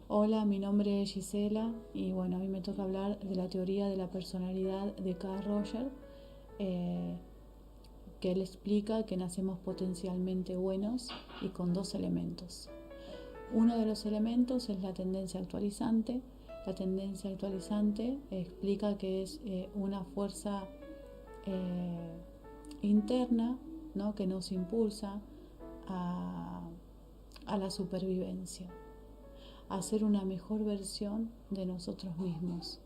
Hola, mi nombre es Gisela y bueno, a mí me toca hablar de la teoría de la personalidad de Carl Rogers, eh, que él explica que nacemos potencialmente buenos y con dos elementos. Uno de los elementos es la tendencia actualizante. La tendencia actualizante explica que es una fuerza eh, interna, ¿no?, que nos impulsa a, a la supervivencia, a ser una mejor versión de nosotros mismos.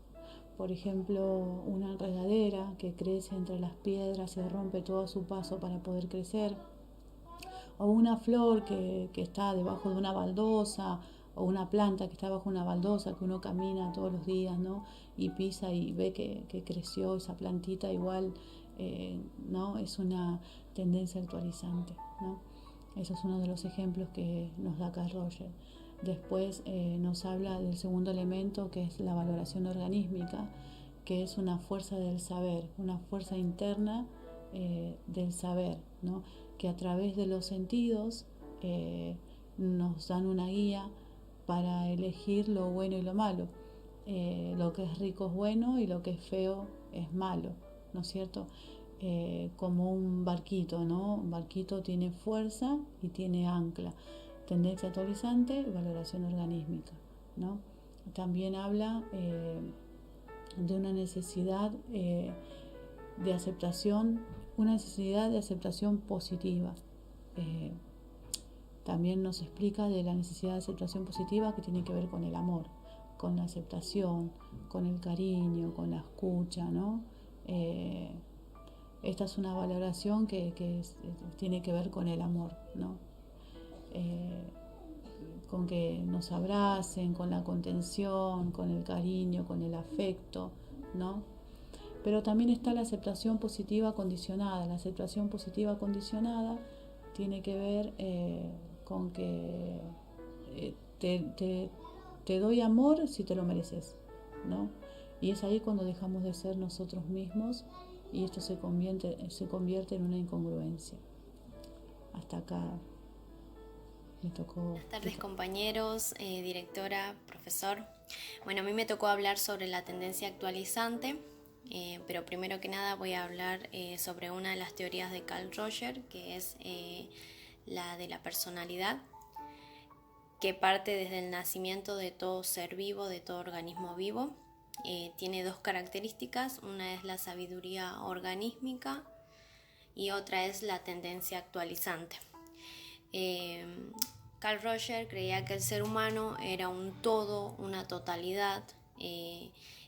Por ejemplo, una enredadera que crece entre las piedras y rompe todo a su paso para poder crecer, o una flor que está debajo de una baldosa, o una planta que está bajo una baldosa que uno camina todos los días, ¿no?, y pisa y ve que creció esa plantita igual, ¿no? Es una tendencia actualizante, ¿no? Eso es uno de los ejemplos que nos da Carl Rogers. Después nos habla del segundo elemento, que es la valoración organísmica, que es una fuerza del saber, una fuerza interna del saber, ¿no?, que a través de los sentidos nos dan una guía para elegir lo bueno y lo malo. Lo que es rico es bueno y lo que es feo es malo, ¿no es cierto? Como un barquito, ¿no? Un barquito tiene fuerza y tiene ancla. Tendencia actualizante y valoración organísmica, ¿no? También habla de una necesidad de aceptación, una necesidad de aceptación positiva. Eh, También nos explica de la necesidad de aceptación positiva que tiene que ver con el amor, con la aceptación, con el cariño, con la escucha, ¿no? Eh, Esta es una valoración que tiene que ver con el amor, ¿no? Eh, con que nos abracen, con la contención, con el cariño, con el afecto, ¿no? Pero también está la aceptación positiva condicionada. La aceptación positiva condicionada tiene que ver con que eh, te, te, te doy amor si te lo mereces, ¿no? Y es ahí cuando dejamos de ser nosotros mismos y esto se convierte en una incongruencia. Hasta acá me tocó Buenas tardes explicar. compañeros, directora, profesor. Bueno, a mí me tocó hablar sobre la tendencia actualizante, pero primero que nada voy a hablar sobre una de las teorías de Carl Rogers, que es la de la personalidad, que parte desde el nacimiento de todo ser vivo, de todo organismo vivo. Tiene dos características, una es la sabiduría organísmica y otra es la tendencia actualizante. Eh, Carl Rogers creía que el ser humano era un todo, una totalidad,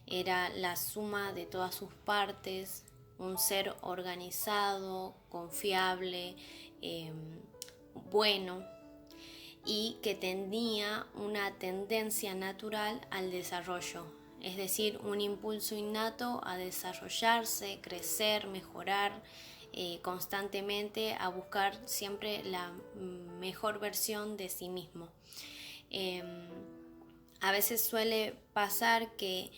era la suma de todas sus partes, un ser organizado, confiable, bueno, y que tenía una tendencia natural al desarrollo, es decir, un impulso innato a desarrollarse, crecer, mejorar constantemente, a buscar siempre la mejor versión de sí mismo. Eh, a veces suele pasar que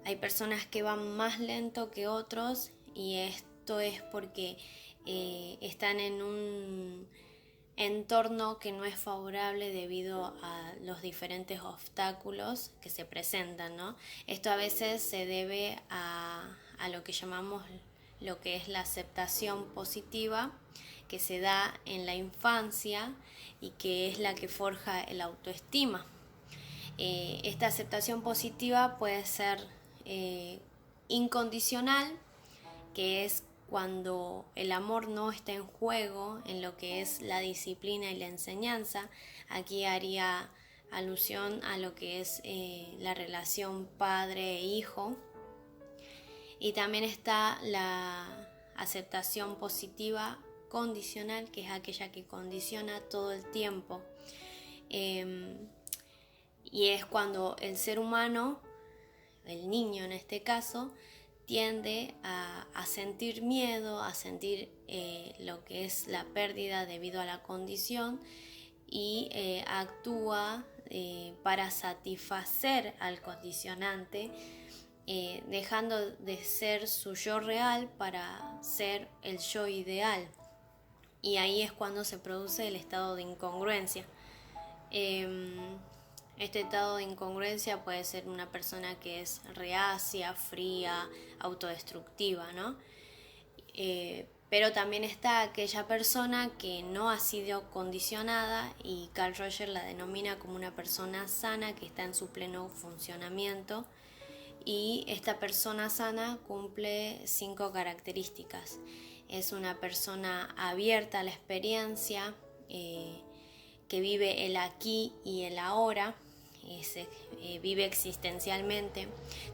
hay personas que van más lento que otros y esto es porque están en un entorno que no es favorable debido a los diferentes obstáculos que se presentan, ¿no? Esto a veces se debe a lo que llamamos lo que es la aceptación positiva que se da en la infancia y que es la que forja el autoestima. Esta aceptación positiva puede ser eh, incondicional, que es cuando el amor no está en juego en lo que es la disciplina y la enseñanza. Aquí haría alusión a lo que es la relación padre e hijo. Y también está la aceptación positiva condicional, que es aquella que condiciona todo el tiempo. Eh, y es cuando el ser humano, el niño en este caso, tiende a sentir miedo, a sentir lo que es la pérdida debido a la condición y actúa para satisfacer al condicionante, dejando de ser su yo real para ser el yo ideal. Y ahí es cuando se produce el estado de incongruencia. Eh, Este estado de incongruencia puede ser una persona que es reacia, fría, autodestructiva, ¿no? Pero también está aquella persona que no ha sido condicionada y Carl Rogers la denomina como una persona sana que está en su pleno funcionamiento, y esta persona sana cumple 5 características. Es una persona abierta a la experiencia, que vive el aquí y el ahora, vive existencialmente,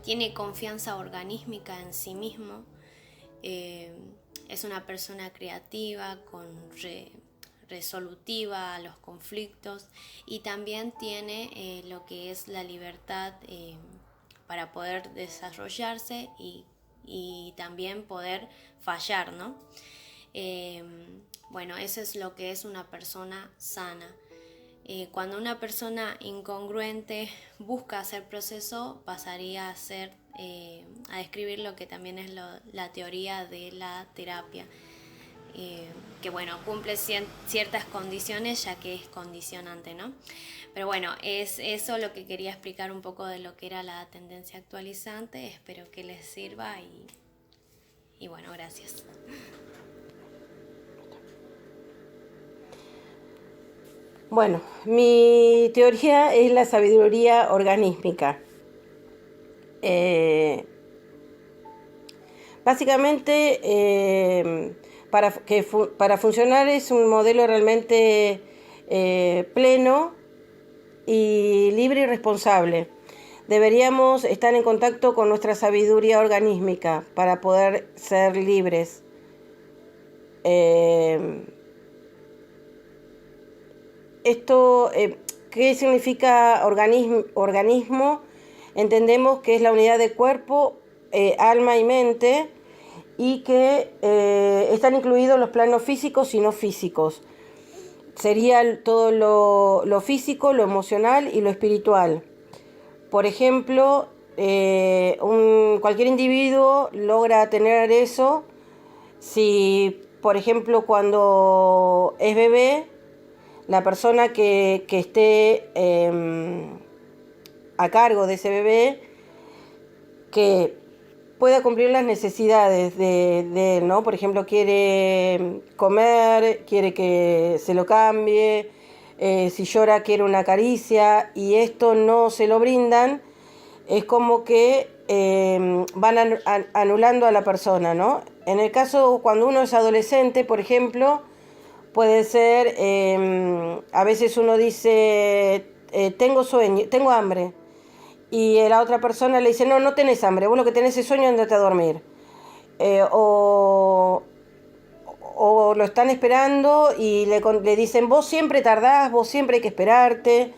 tiene confianza organísmica en sí mismo, es una persona creativa, resolutiva a los conflictos, y también tiene lo que es la libertad para poder desarrollarse y también poder fallar, ¿no? Bueno, eso es lo que es una persona sana. Cuando una persona incongruente busca hacer proceso, pasaría a describir lo que también es la teoría de la terapia, que bueno, cumple ciertas condiciones ya que es condicionante, ¿no? Pero bueno, es eso lo que quería explicar un poco de lo que era la tendencia actualizante. Espero que les sirva y bueno, gracias. Bueno, mi teoría es la sabiduría organísmica. Básicamente, para funcionar es un modelo realmente pleno y libre y responsable. Deberíamos estar en contacto con nuestra sabiduría organísmica para poder ser libres. ¿Qué significa organismo? Entendemos que es la unidad de cuerpo, alma y mente, y que están incluidos los planos físicos y no físicos. Sería todo lo físico, lo emocional y lo espiritual. Por ejemplo, cualquier individuo logra tener eso si, por ejemplo, cuando es bebé, la persona que esté a cargo de ese bebé, que pueda cumplir las necesidades de él, ¿no? Por ejemplo, quiere comer, quiere que se lo cambie, si llora quiere una caricia, y esto no se lo brindan, es como que van anulando a la persona, ¿no? En el caso cuando uno es adolescente, por ejemplo, puede ser, a veces uno dice, tengo sueño, tengo hambre, y la otra persona le dice, no, no tenés hambre, vos lo que tenés es sueño, andate a dormir. O lo están esperando y le dicen, vos siempre tardás, vos siempre hay que esperarte.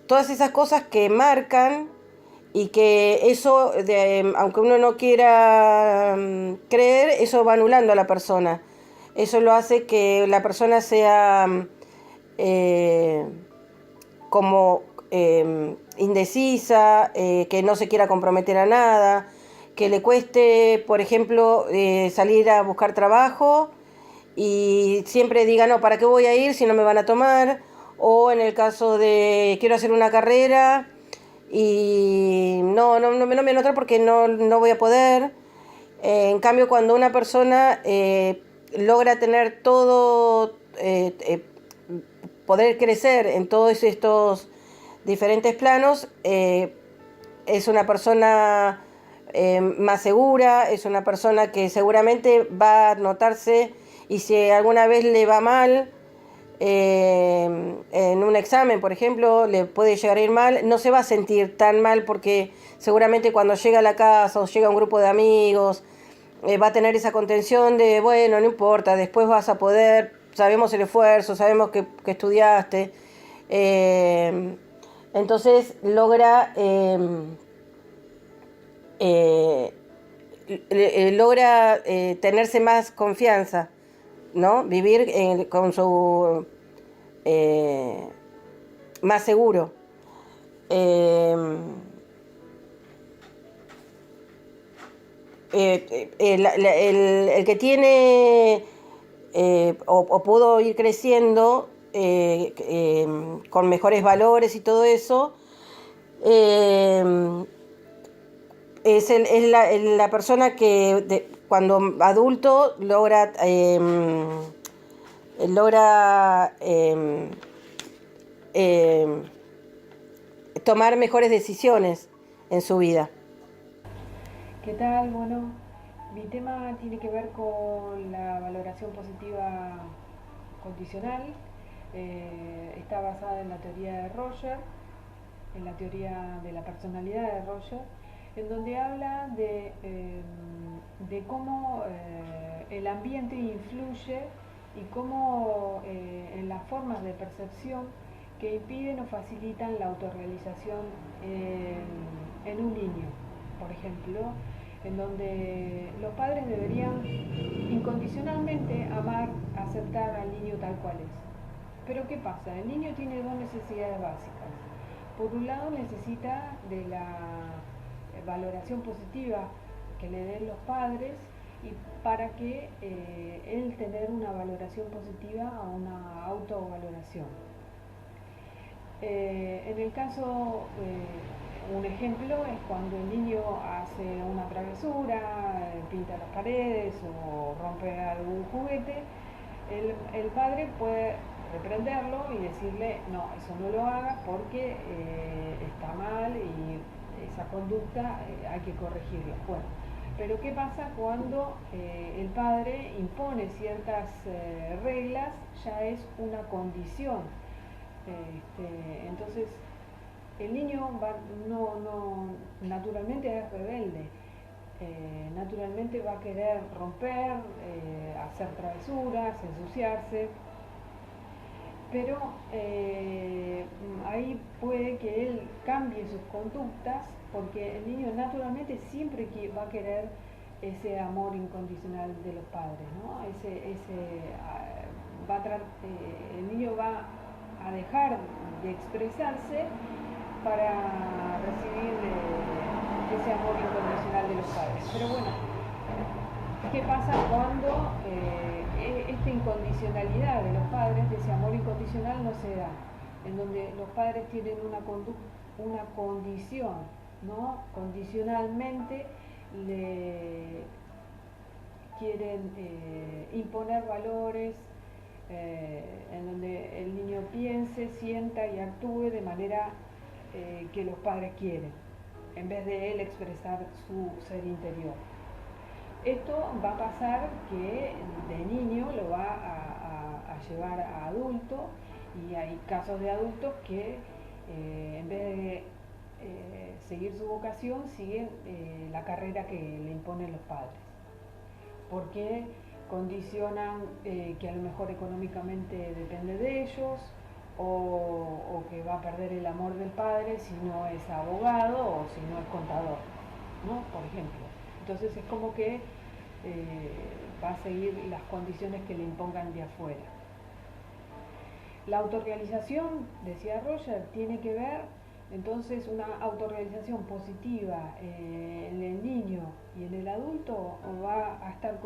Todas esas cosas que marcan, y que eso, aunque uno no quiera creer, eso va anulando a la persona. Eso lo hace que la persona sea como indecisa, que no se quiera comprometer a nada, que le cueste, por ejemplo, salir a buscar trabajo y siempre diga, no, ¿para qué voy a ir si no me van a tomar? O en el caso de quiero hacer una carrera y no me anotar porque no voy a poder. En cambio, cuando una persona logra tener todo, poder crecer en todos estos diferentes planos, es una persona más segura, es una persona que seguramente va a notarse, y si alguna vez le va mal en un examen, por ejemplo, le puede llegar a ir mal, no se va a sentir tan mal, porque seguramente cuando llega a la casa o llega a un grupo de amigos, va a tener esa contención de, bueno, no importa, después vas a poder, sabemos el esfuerzo, sabemos que estudiaste. Entonces logra tenerse más confianza, ¿no? Vivir con su más seguro. El que tiene o pudo ir creciendo con mejores valores y todo eso, es la persona que cuando adulto logra tomar mejores decisiones en su vida. ¿Qué tal? Bueno, mi tema tiene que ver con la valoración positiva condicional. Está basada en la teoría de Roger, en la teoría de la personalidad de Roger, en donde habla de cómo el ambiente influye y cómo en las formas de percepción que impiden o facilitan la autorrealización en un niño. Por ejemplo, en donde los padres deberían incondicionalmente amar, aceptar al niño tal cual es. Pero ¿qué pasa? El niño tiene dos necesidades básicas. Por un lado necesita de la valoración positiva que le den los padres y para que él tener una valoración positiva a una autovaloración. En el caso, un ejemplo es cuando el niño hace una travesura, pinta las paredes o rompe algún juguete, el padre puede reprenderlo y decirle, no, eso no lo hagas porque está mal y esa conducta hay que corregirla. Bueno, pero ¿qué pasa cuando el padre impone ciertas reglas? Ya es una condición. Entonces, el niño naturalmente es rebelde. Naturalmente va a querer romper, hacer travesuras, ensuciarse, pero ahí puede que él cambie sus conductas porque el niño naturalmente siempre va a querer ese amor incondicional de los padres, ¿no? El niño va a dejar de expresarse para recibir ese amor incondicional de los padres. Pero bueno, ¿qué pasa cuando esta incondicionalidad de los padres, de ese amor incondicional, no se da? En donde los padres tienen una condición, ¿no? Condicionalmente le quieren imponer valores, en donde el niño piense, sienta y actúe de manera que los padres quieren, en vez de él expresar su ser interior. Esto va a pasar que de niño lo va a llevar a adulto, y hay casos de adultos que en vez de seguir su vocación siguen la carrera que le imponen los padres, porque condicionan que a lo mejor económicamente depende de ellos, o que va a perder el amor del padre si no es abogado o si no es contador, ¿no? Por ejemplo. Entonces es como que va a seguir las condiciones que le impongan de afuera. La autorrealización, decía Roger, tiene que ver entonces una autorrealización positiva en el niño y en el adulto, va a estar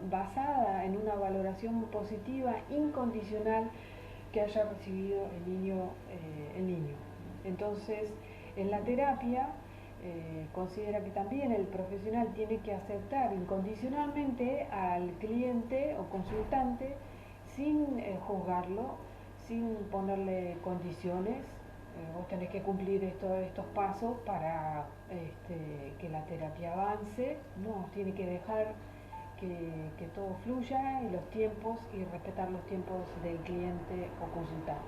basada en una valoración positiva incondicional que haya recibido el niño. Entonces, en la terapia considera que también el profesional tiene que aceptar incondicionalmente al cliente o consultante sin juzgarlo, sin ponerle condiciones. Vos tenés que cumplir estos pasos para que la terapia avance. No, tiene que dejar que todo fluya y los tiempos, y respetar los tiempos del cliente o consultante.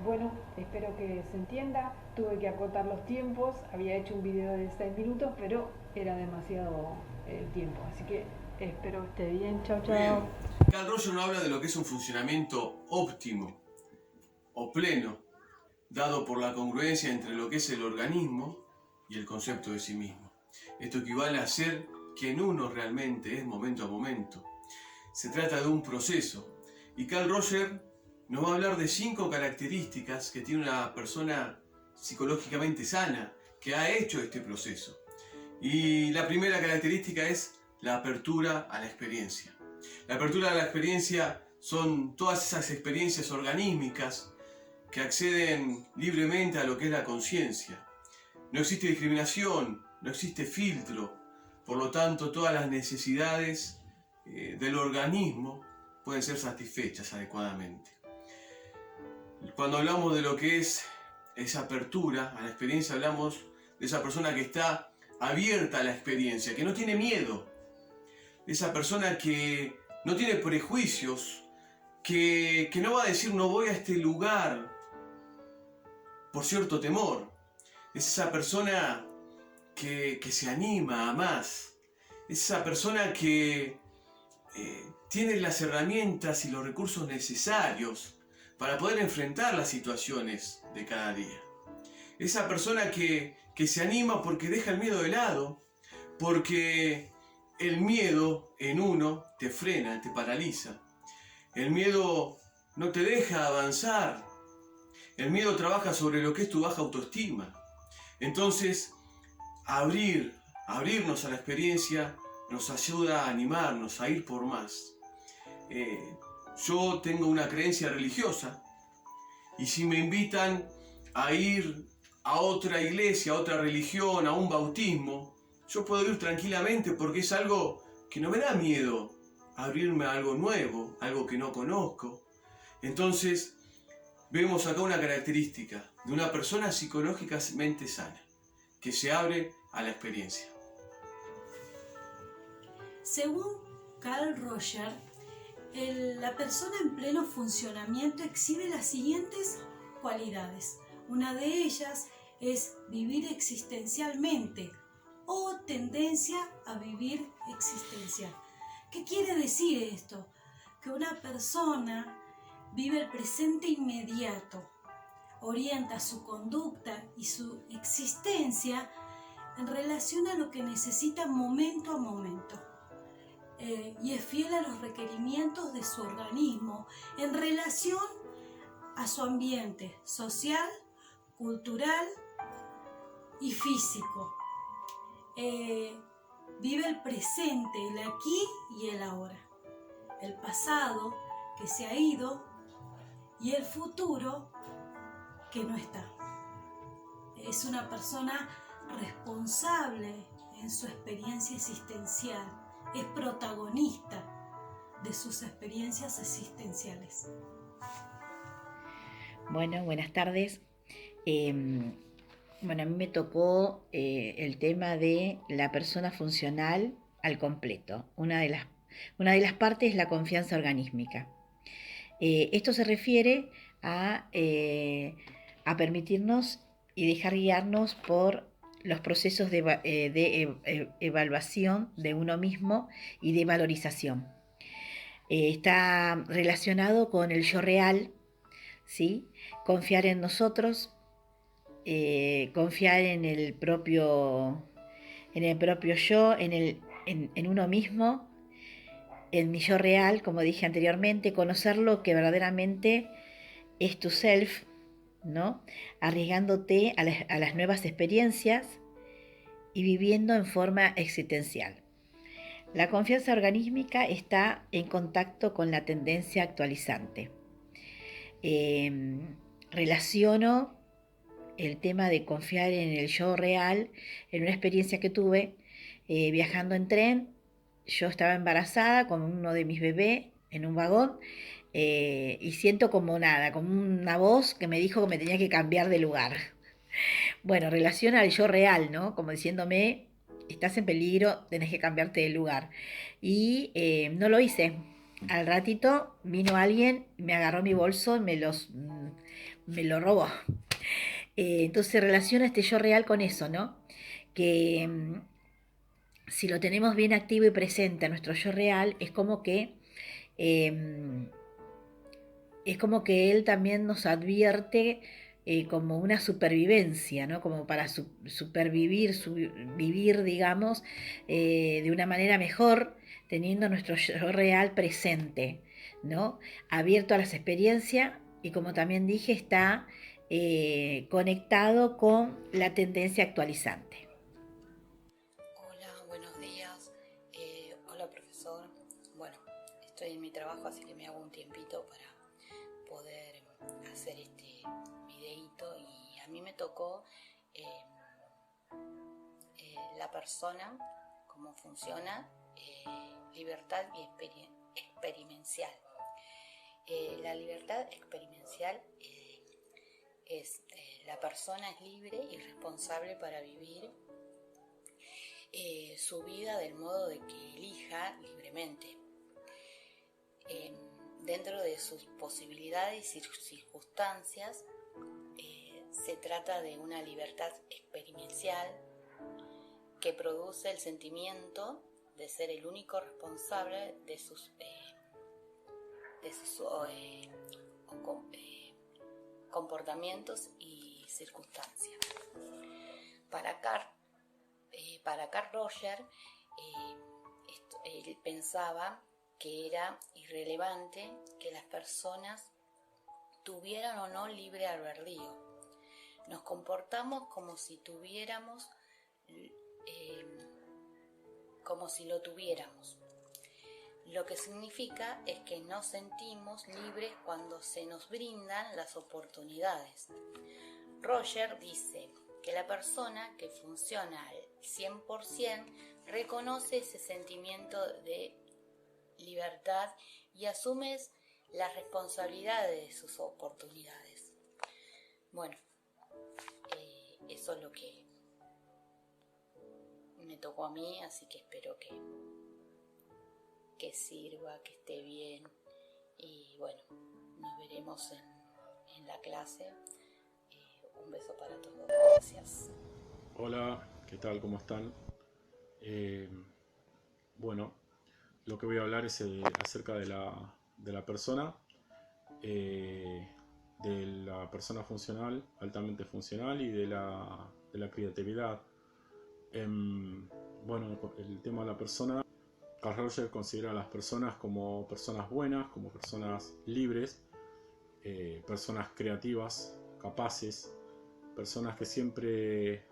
Bueno, espero que se entienda. Tuve que acortar los tiempos, había hecho un video de 6 minutos, pero era demasiado el tiempo, así que espero que esté bien. Chao, chao. Carl Roger no habla de lo que es un funcionamiento óptimo o pleno, dado por la congruencia entre lo que es el organismo y el concepto de sí mismo. Esto equivale a ser quien uno realmente es momento a momento. Se trata de un proceso, y Carl Roger nos va a hablar de 5 características que tiene una persona psicológicamente sana que ha hecho este proceso. Y la primera característica es la apertura a la experiencia. La apertura a la experiencia son todas esas experiencias organísmicas que acceden libremente a lo que es la conciencia. No existe discriminación, no existe filtro, por lo tanto todas las necesidades del organismo pueden ser satisfechas adecuadamente. Cuando hablamos de lo que es esa apertura a la experiencia, hablamos de esa persona que está abierta a la experiencia, que no tiene miedo, esa persona que no tiene prejuicios, que no va a decir no voy a este lugar por cierto temor. Es esa persona que se anima a más, es esa persona que tiene las herramientas y los recursos necesarios para poder enfrentar las situaciones de cada día. Esa persona que se anima porque deja el miedo de lado, porque el miedo en uno te frena, te paraliza. El miedo no te deja avanzar. El miedo trabaja sobre lo que es tu baja autoestima. Entonces, abrirnos a la experiencia nos ayuda a animarnos, a ir por más. Yo tengo una creencia religiosa y si me invitan a ir a otra iglesia, a otra religión, a un bautismo, yo puedo ir tranquilamente porque es algo que no me da miedo, abrirme a algo nuevo, algo que no conozco. Entonces, vemos acá una característica de una persona psicológicamente sana, que se abre a la experiencia. Según Carl Roger, la persona en pleno funcionamiento exhibe las siguientes cualidades. Una de ellas es vivir existencialmente o tendencia a vivir existencial. ¿Qué quiere decir esto? Que una persona vive el presente inmediato, orienta su conducta y su existencia en relación a lo que necesita momento a momento. Y es fiel a los requerimientos de su organismo en relación a su ambiente social, cultural y físico. Vive el presente, el aquí y el ahora. El pasado que se ha ido y el futuro que no está. Es una persona responsable en su experiencia existencial. Es protagonista de sus experiencias existenciales. Bueno, buenas tardes. Bueno, a mí me tocó el tema de la persona funcional al completo. Una de las partes es la confianza organísmica. Esto se refiere a permitirnos y dejar guiarnos por los procesos de evaluación de uno mismo y de valorización. Está relacionado con el yo real, ¿sí? Confiar en nosotros, confiar en el propio yo, en uno mismo, en mi yo real, como dije anteriormente, conocer lo que verdaderamente es tu self, ¿no? Arriesgándote a las nuevas experiencias y viviendo en forma existencial. La confianza organísmica está en contacto con la tendencia actualizante. Relaciono el tema de confiar en el yo real en una experiencia que tuve viajando en tren. Yo estaba embarazada con uno de mis bebés en un vagón y siento como una voz que me dijo que me tenía que cambiar de lugar. Bueno, relaciona al yo real, ¿no? Como diciéndome, estás en peligro, tenés que cambiarte de lugar. Y no lo hice. Al ratito vino alguien, me agarró mi bolso y me lo robó. Entonces relaciona este yo real con eso, ¿no? Que si lo tenemos bien activo y presente a nuestro yo real, es como que él también nos advierte como una supervivencia, ¿no? Como para supervivir, vivir, digamos, de una manera mejor, teniendo nuestro yo real presente, ¿no? Abierto a las experiencias y, como también dije, está conectado con la tendencia actualizante. Hola, buenos días. Hola, profesor. Bueno, estoy en mi trabajo, así que me hago un tiempito para poder hacer este videíto. Y a mí me tocó la persona, cómo funciona, libertad y experiencial. La libertad experiencial es la persona es libre y responsable para vivir su vida del modo de que elija libremente, dentro de sus posibilidades y circunstancias. Se trata de una libertad experiencial que produce el sentimiento de ser el único responsable de sus comportamientos y circunstancias. Para Carl Rogers, él pensaba que era irrelevante que las personas tuvieran o no libre albedrío. Nos comportamos como si lo tuviéramos. Lo que significa es que nos sentimos libres cuando se nos brindan las oportunidades. Rogers dice que la persona que funciona al 100% reconoce ese sentimiento de libertad y asume las responsabilidades de sus oportunidades. Bueno, eso es lo que me tocó a mí, así que espero que sirva, que esté bien, y bueno, nos veremos en la clase. Un beso para todos, gracias. Hola, ¿qué tal? ¿Cómo están? Bueno, lo que voy a hablar es acerca de la persona, de la persona funcional, altamente funcional, y de la creatividad. Bueno, el tema de la persona, Carl Rogers considera a las personas como personas buenas, como personas libres, personas creativas, capaces, personas que siempre,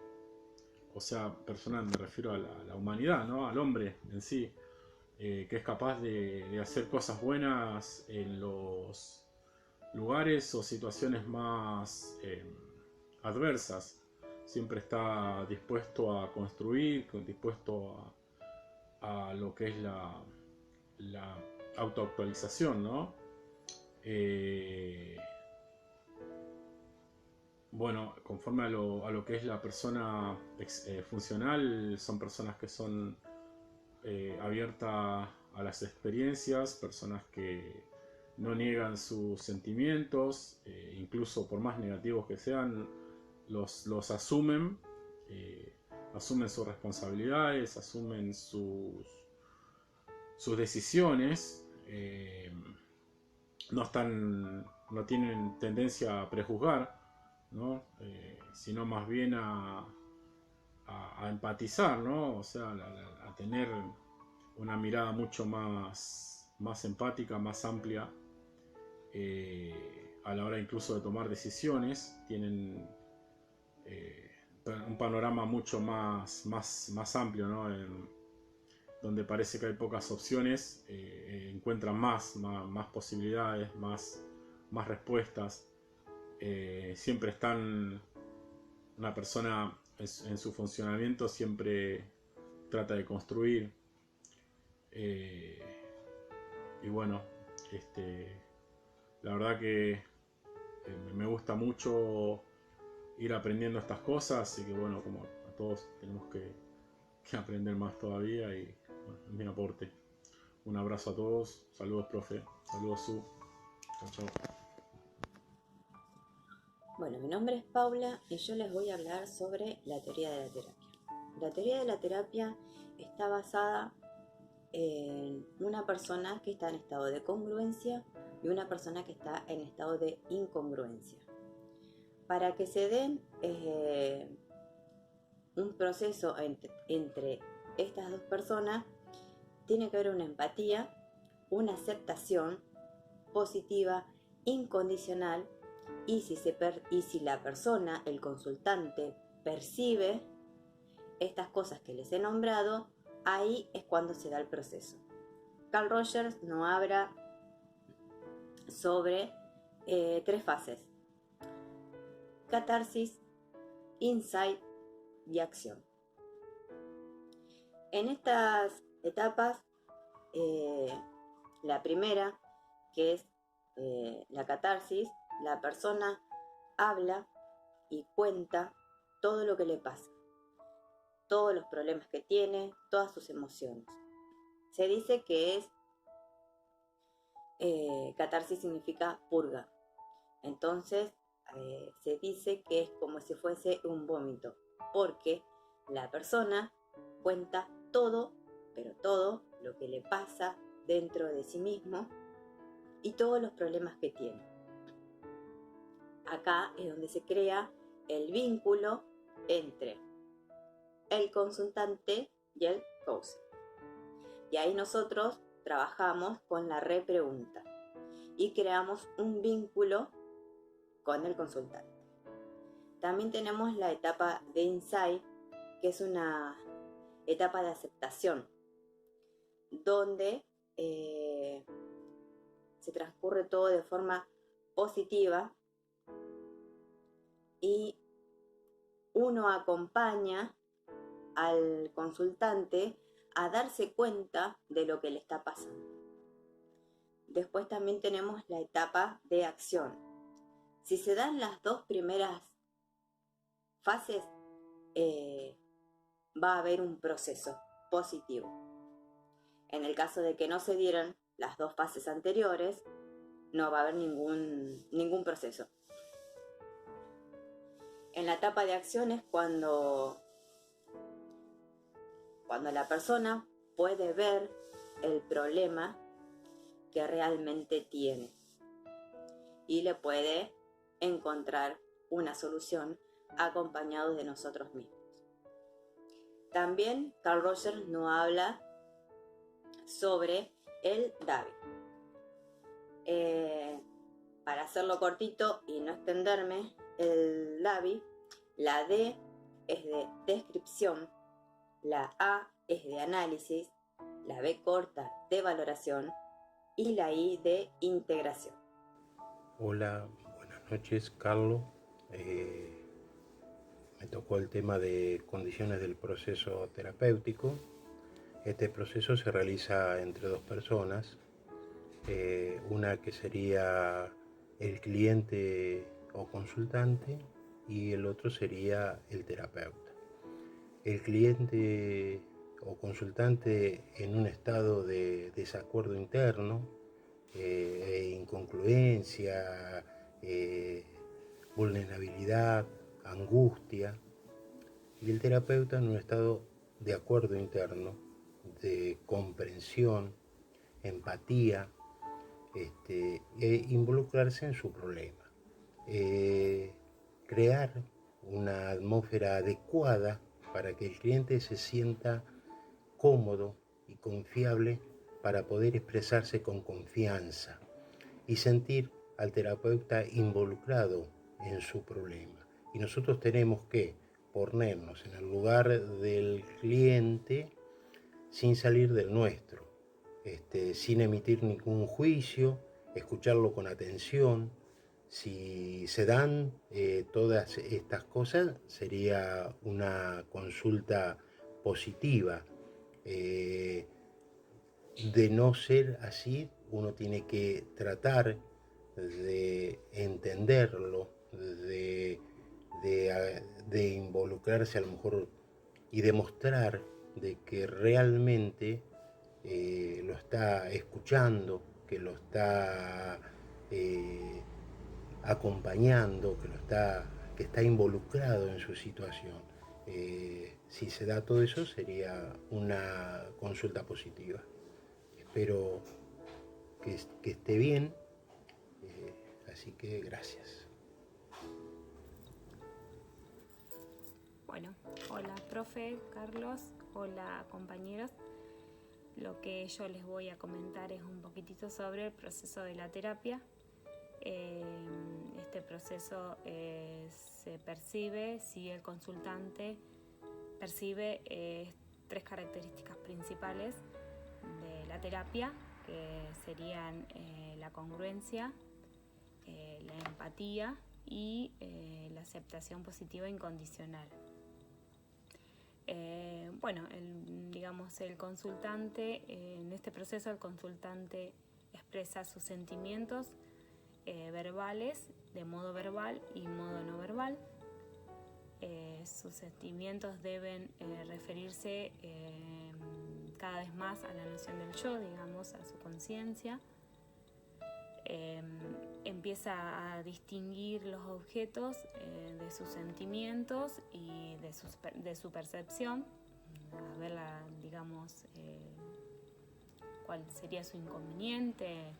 o sea, personas, me refiero a la humanidad, ¿no? Al hombre en sí, que es capaz de hacer cosas buenas en los lugares o situaciones más adversas. Siempre está dispuesto a construir, dispuesto a lo que es la autoactualización, ¿no? Bueno, conforme a lo que es la persona funcional, son personas que son abiertas a las experiencias, personas que no niegan sus sentimientos, incluso por más negativos que sean, los asumen, asumen sus responsabilidades, asumen sus decisiones, no tienen tendencia a prejuzgar, ¿no? Sino más bien a empatizar, ¿no? O sea, a tener una mirada mucho más empática, más amplia, a la hora incluso de tomar decisiones. Tienen un panorama mucho más amplio, ¿no? Donde parece que hay pocas opciones, encuentran más posibilidades, más respuestas. Siempre están, una persona en su funcionamiento siempre trata de construir, y bueno, la verdad que me gusta mucho ir aprendiendo estas cosas, así que bueno, como a todos tenemos que aprender más todavía, y bueno, es mi aporte. Un abrazo a todos, saludos profe, saludos Su, chao. Bueno, mi nombre es Paula y yo les voy a hablar sobre la teoría de la terapia. La teoría de la terapia está basada en una persona que está en estado de congruencia y una persona que está en estado de incongruencia. Para que se den un proceso entre estas dos personas, tiene que haber una empatía, una aceptación positiva, incondicional, y si la persona, el consultante, percibe estas cosas que les he nombrado, ahí es cuando se da el proceso. Carl Rogers nos habla sobre 3 fases: catarsis, insight y acción. En estas etapas, la primera, que es la catarsis, la persona habla y cuenta todo lo que le pasa, todos los problemas que tiene, todas sus emociones. Se dice que catarsis significa purga. Entonces se dice que es como si fuese un vómito, porque la persona cuenta todo, pero todo lo que le pasa dentro de sí mismo y todos los problemas que tiene. Acá es donde se crea el vínculo entre el consultante y el coach. Y ahí nosotros trabajamos con la repregunta y creamos un vínculo con el consultante. También tenemos la etapa de insight, que es una etapa de aceptación, donde se transcurre todo de forma positiva y uno acompaña al consultante a darse cuenta de lo que le está pasando. Después también tenemos la etapa de acción. Si se dan las 2 primeras fases, va a haber un proceso positivo. En el caso de que no se dieran las 2 fases anteriores, no va a haber ningún proceso. En la etapa de acción es cuando la persona puede ver el problema que realmente tiene y le puede encontrar una solución acompañados de nosotros mismos. También Carl Rogers nos habla sobre el DABI. Para hacerlo cortito y no extenderme, el DABI, la D es de descripción, la A es de análisis, la B corta de valoración y la I de integración. Hola, buenas noches, Carlos. Me tocó el tema de condiciones del proceso terapéutico. Este proceso se realiza entre 2 personas, una que sería el cliente o consultante y el otro sería el terapeuta. El cliente o consultante en un estado de desacuerdo interno, inconcluencia, vulnerabilidad, angustia, y el terapeuta en un estado de acuerdo interno, de comprensión, empatía, e involucrarse en su problema. Crear una atmósfera adecuada para que el cliente se sienta cómodo y confiable para poder expresarse con confianza y sentir al terapeuta involucrado en su problema. Y nosotros tenemos que ponernos en el lugar del cliente sin salir del nuestro, sin emitir ningún juicio, escucharlo con atención. Si se dan todas estas cosas, sería una consulta positiva. De no ser así, uno tiene que tratar de entenderlo, de involucrarse a lo mejor y demostrar de que realmente lo está escuchando, que lo está acompañando, que está involucrado en su situación. Si se da todo eso, sería una consulta positiva. Espero que esté bien, así que gracias. Bueno, hola profe Carlos, hola compañeros. Lo que yo les voy a comentar es un poquitito sobre el proceso de la terapia. Este proceso se percibe si el consultante percibe 3 características principales de la terapia, que serían la congruencia, la empatía y la aceptación positiva incondicional. El consultante, en este proceso el consultante expresa sus sentimientos verbales, de modo verbal y modo no verbal. Sus sentimientos deben referirse cada vez más a la noción del yo, digamos, a su conciencia. Empieza a distinguir los objetos de sus sentimientos y de su percepción, a ver, digamos, cuál sería su inconveniente,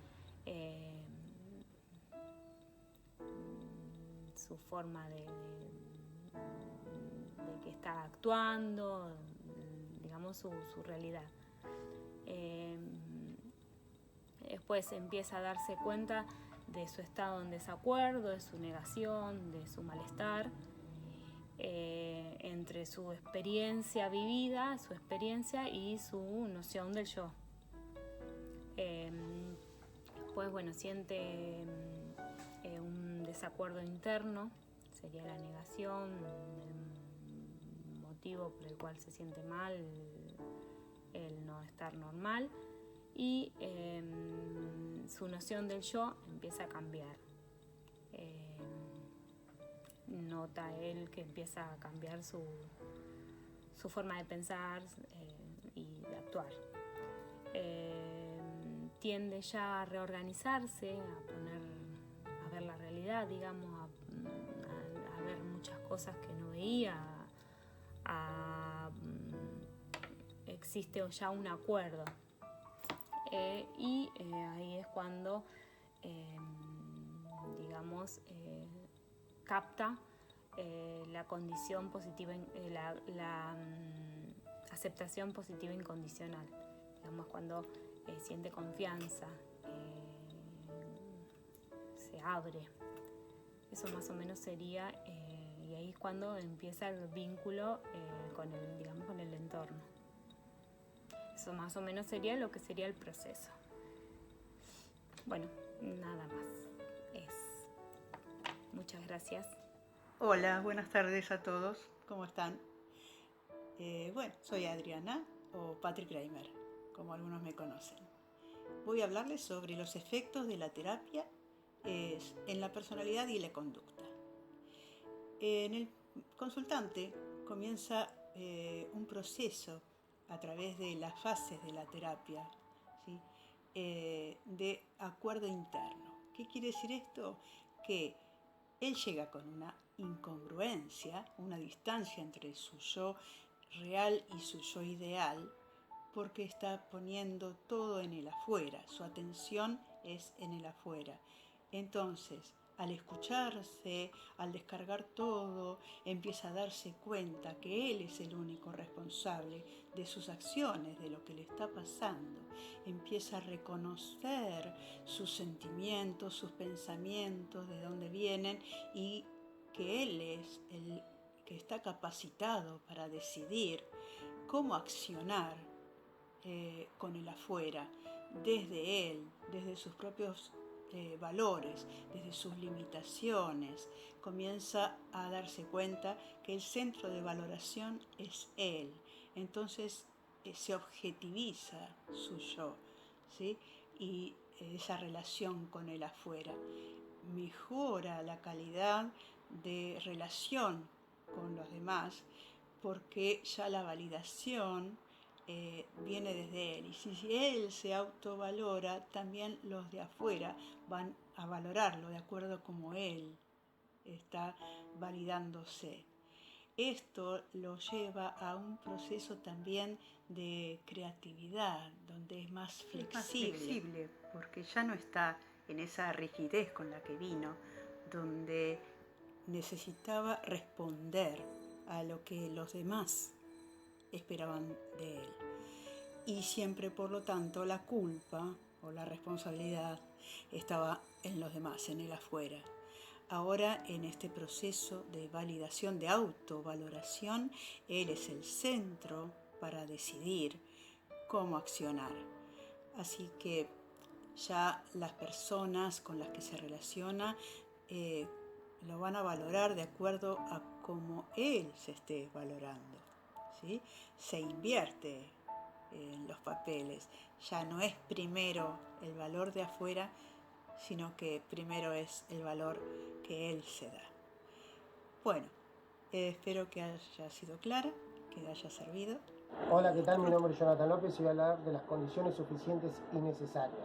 su forma de que está actuando, digamos, su realidad. Después empieza a darse cuenta de su estado en desacuerdo, de su negación, de su malestar, entre su experiencia vivida, su experiencia y su noción del yo. Después, siente un desacuerdo interno, sería la negación, el motivo por el cual se siente mal, el no estar normal. Y su noción del yo empieza a cambiar. Nota él que empieza a cambiar su forma de pensar y de actuar. Tiende ya a reorganizarse, a ver la realidad, digamos, a ver muchas cosas que no veía, existe ya un acuerdo. Ahí es cuando, capta la condición positiva, la aceptación positiva incondicional. Digamos, cuando siente confianza, se abre. Eso más o menos sería, y ahí es cuando empieza el vínculo con el entorno. Eso más o menos sería lo que sería el proceso. Bueno, nada más. Muchas gracias. Hola, buenas tardes a todos. ¿Cómo están? Soy Adriana o Patrick Reimer, como algunos me conocen. Voy a hablarles sobre los efectos de la terapia en la personalidad y la conducta. En el consultante comienza un proceso a través de las fases de la terapia, ¿sí? De acuerdo interno. ¿Qué quiere decir esto? Que él llega con una incongruencia, una distancia entre su yo real y su yo ideal, porque está poniendo todo en el afuera, su atención es en el afuera. Entonces, al escucharse, al descargar todo, empieza a darse cuenta que él es el único responsable de sus acciones, de lo que le está pasando. Empieza a reconocer sus sentimientos, sus pensamientos, de dónde vienen, y que él es el que está capacitado para decidir cómo accionar con el afuera, desde él, desde sus propios valores, desde sus limitaciones. Comienza a darse cuenta que el centro de valoración es él. Entonces se objetiviza su yo, ¿sí? Y esa relación con el afuera mejora la calidad de relación con los demás, porque ya la validación viene desde él, y si él se autovalora, también los de afuera van a valorarlo de acuerdo a como él está validándose. Esto lo lleva a un proceso también de creatividad, donde es más flexible, porque ya no está en esa rigidez con la que vino, donde necesitaba responder a lo que los demás esperaban de él. Y siempre, por lo tanto, la culpa o la responsabilidad estaba en los demás, en el afuera. Ahora, en este proceso de validación, de autovaloración, él es el centro para decidir cómo accionar. Así que ya las personas con las que se relaciona lo van a valorar de acuerdo a cómo él se esté valorando, ¿sí? Se invierte en los papeles. Ya no es primero el valor de afuera, sino que primero es el valor que él se da. Bueno, espero que haya sido clara, que haya servido. Hola, ¿qué tal? Mi nombre es Jonathan López y voy a hablar de las condiciones suficientes y necesarias.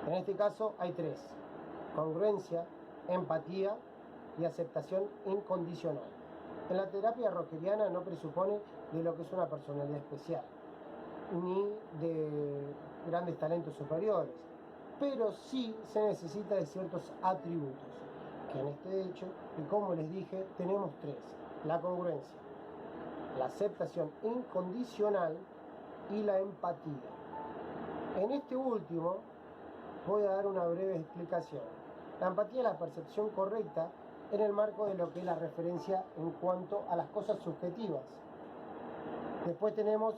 En este caso hay tres: congruencia, empatía y aceptación incondicional. En la terapia rogeriana no presupone de lo que es una personalidad especial, ni de grandes talentos superiores, pero sí se necesita de ciertos atributos, que en este hecho, y como les dije, tenemos tres: la congruencia, la aceptación incondicional y la empatía. En este último voy a dar una breve explicación. La empatía es la percepción correcta en el marco de lo que es la referencia en cuanto a las cosas subjetivas. Después tenemos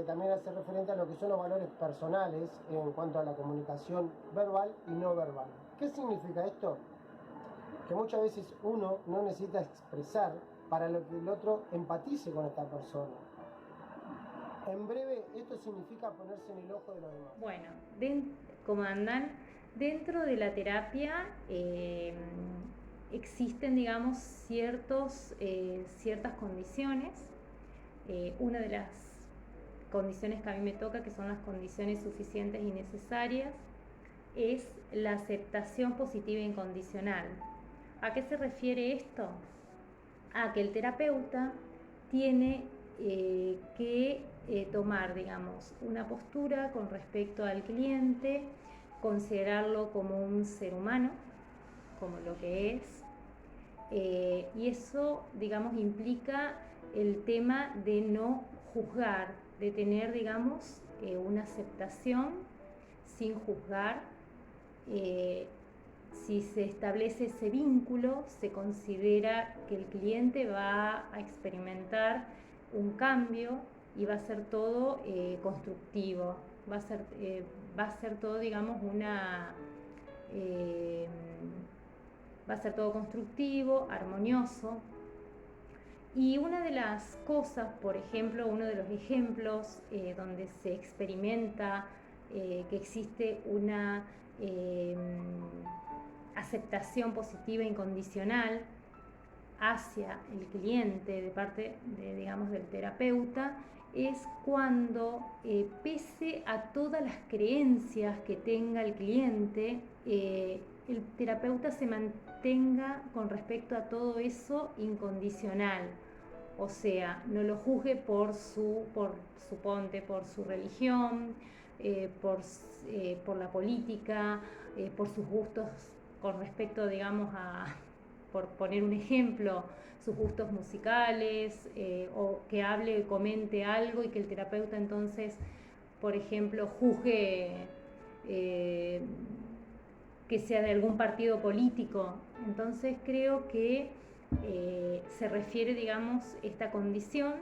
también hacer referente a lo que son los valores personales en cuanto a la comunicación verbal y no verbal. ¿Qué significa esto? Que muchas veces uno no necesita expresar para lo que el otro empatice con esta persona. En breve, esto significa ponerse en el ojo de los demás. Bueno, como andan, dentro de la terapia existen, digamos, ciertas condiciones. Una de las condiciones que a mí me toca, que son las condiciones suficientes y necesarias, es la aceptación positiva e incondicional. ¿A qué se refiere esto? A que el terapeuta tiene que tomar, digamos, una postura con respecto al cliente, considerarlo como un ser humano, como lo que es, y eso, digamos, implica el tema de no juzgar, de tener, digamos, una aceptación sin juzgar. Si se establece ese vínculo, se considera que el cliente va a experimentar un cambio y va a ser todo constructivo, va a ser todo, digamos, va a ser todo constructivo, armonioso. Y una de las cosas, por ejemplo, uno de los ejemplos donde se experimenta que existe una aceptación positiva e incondicional hacia el cliente de parte digamos, del terapeuta, es cuando pese a todas las creencias que tenga el cliente, el terapeuta se mantenga con respecto a todo eso incondicional. O sea, no lo juzgue por su religión, por la política, por sus gustos con respecto, digamos, por poner un ejemplo, sus gustos musicales, o que comente algo y que el terapeuta entonces, por ejemplo, juzgue que sea de algún partido político. Entonces creo que se refiere, digamos, esta condición,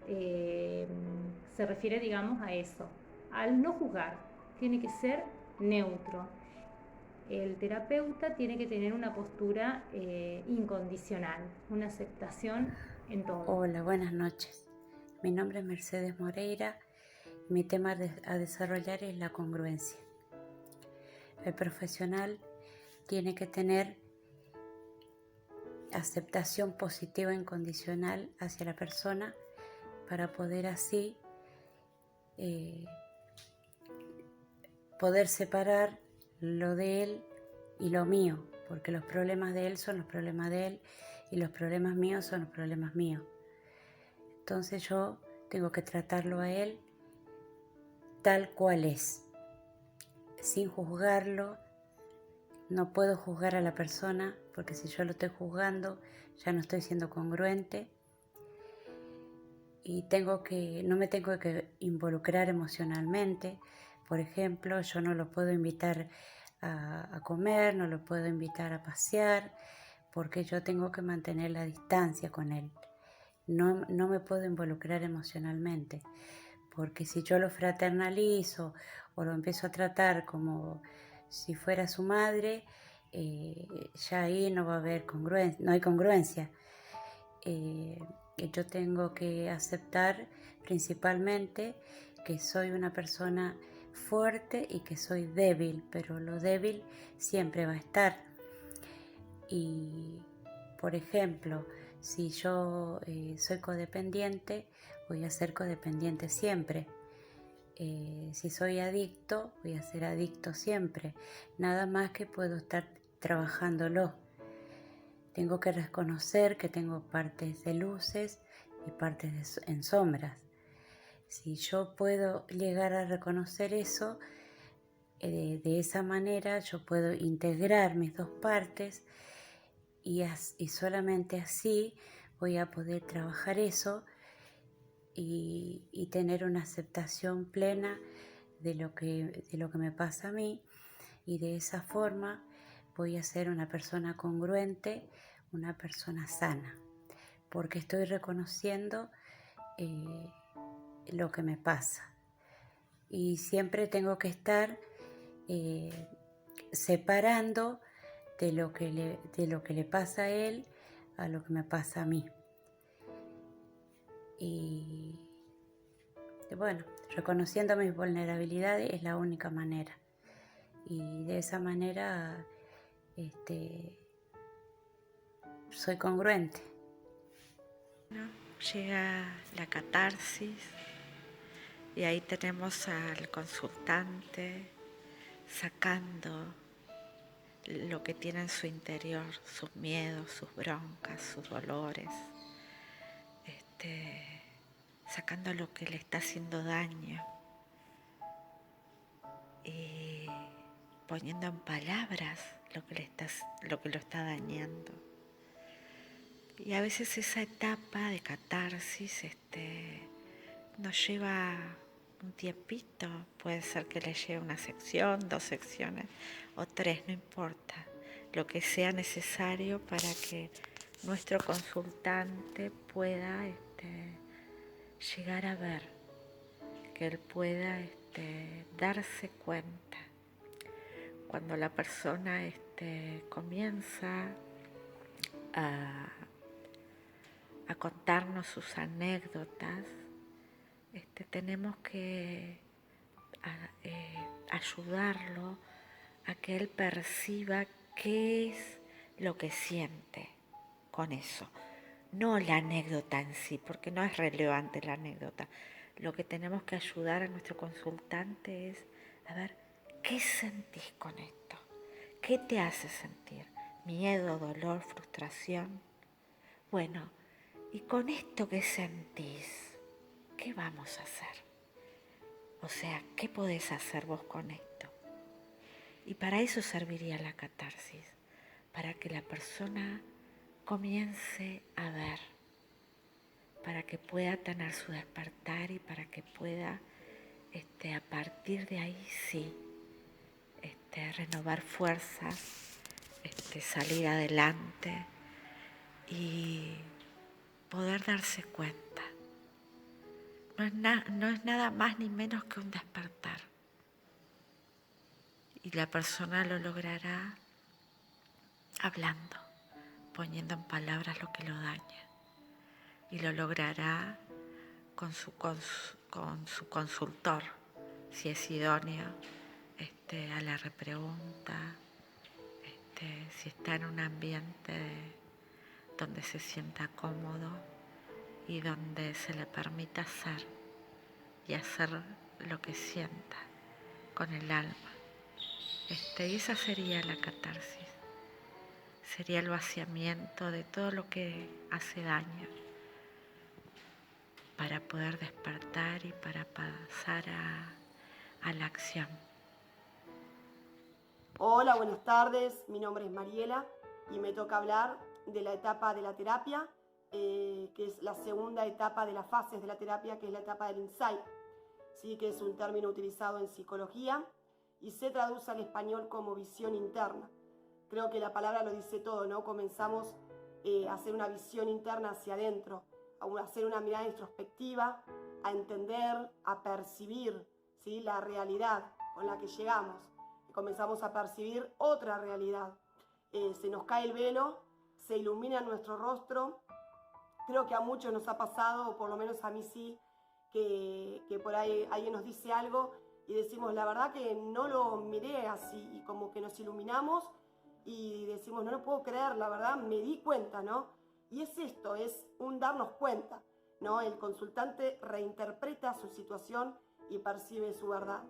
se refiere, digamos, a eso, al no juzgar, tiene que ser neutro. El terapeuta tiene que tener una postura incondicional, una aceptación en todo. Hola, buenas noches. Mi nombre es Mercedes Moreira y mi tema a desarrollar es la congruencia. El profesional tiene que tener aceptación positiva e incondicional hacia la persona para poder así poder separar lo de él y lo mío, porque los problemas de él son los problemas de él y los problemas míos son los problemas míos. Entonces yo tengo que tratarlo a él tal cual es, sin juzgarlo. No puedo juzgar a la persona, porque si yo lo estoy juzgando ya no estoy siendo congruente, y no me tengo que involucrar emocionalmente. Por ejemplo, yo no lo puedo invitar a comer, no lo puedo invitar a pasear, porque yo tengo que mantener la distancia con él. No me puedo involucrar emocionalmente, porque si yo lo fraternalizo o lo empiezo a tratar como si fuera su madre, ya ahí no va a haber no hay congruencia. Yo tengo que aceptar principalmente que soy una persona fuerte y que soy débil, pero lo débil siempre va a estar. Y, por ejemplo, si yo soy codependiente, voy a ser codependiente siempre. Si soy adicto, voy a ser adicto siempre. Nada más que puedo estar trabajándolo. Tengo que reconocer que tengo partes de luces y partes en sombras. Si yo puedo llegar a reconocer eso, de esa manera yo puedo integrar mis dos partes y solamente así voy a poder trabajar eso y tener una aceptación plena de lo que me pasa a mí, y de esa forma voy a ser una persona congruente, una persona sana, porque estoy reconociendo lo que me pasa. Y siempre tengo que estar separando de lo que le pasa a él a lo que me pasa a mí. Y bueno, reconociendo mis vulnerabilidades es la única manera. Y de esa manera soy congruente. Llega la catarsis y ahí tenemos al consultante sacando lo que tiene en su interior, sus miedos, sus broncas, sus dolores, sacando lo que le está haciendo daño y poniendo en palabras lo que lo está dañando. Y a veces esa etapa de catarsis nos lleva un tiempito, puede ser que le lleve una sección, 2 secciones o 3, no importa, lo que sea necesario para que nuestro consultante pueda llegar a ver, que él pueda darse cuenta. Cuando la persona comienza a contarnos sus anécdotas, tenemos que ayudarlo a que él perciba qué es lo que siente con eso. No la anécdota en sí, porque no es relevante la anécdota. Lo que tenemos que ayudar a nuestro consultante es a ver qué sentís con esto, qué te hace sentir, miedo, dolor, frustración. Bueno, y con esto que sentís, ¿qué vamos a hacer? O sea, ¿qué podés hacer vos con esto? Y para eso serviría la catarsis, para que la persona comience a ver, para que pueda tener su despertar y para que pueda, a partir de ahí sí, renovar fuerzas, salir adelante y poder darse cuenta. No es nada más ni menos que un despertar. Y la persona lo logrará hablando, poniendo en palabras lo que lo daña. Y lo logrará con su consultor, si es idóneo, a la repregunta, si está en un ambiente donde se sienta cómodo y donde se le permita ser y hacer lo que sienta con el alma. Y esa sería la catarsis, sería el vaciamiento de todo lo que hace daño para poder despertar y para pasar a la acción. Hola, buenas tardes, mi nombre es Mariela y me toca hablar de la etapa de la terapia, que es la segunda etapa de las fases de la terapia, que es la etapa del insight, ¿sí? Que es un término utilizado en psicología y se traduce al español como visión interna. Creo que la palabra lo dice todo, ¿no? Comenzamos a hacer una visión interna hacia adentro, a hacer una mirada introspectiva a entender, a percibir, ¿sí?, la realidad con la que llegamos. Comenzamos a percibir otra realidad. Se nos cae el velo, se ilumina nuestro rostro. Creo que a muchos nos ha pasado, o por lo menos a mí sí, que por ahí alguien nos dice algo y decimos, la verdad que no lo miré así, y como que nos iluminamos y decimos, no lo puedo creer, la verdad me di cuenta, ¿no? Y es esto, es un darnos cuenta, ¿no? El consultante reinterpreta su situación y percibe su verdad.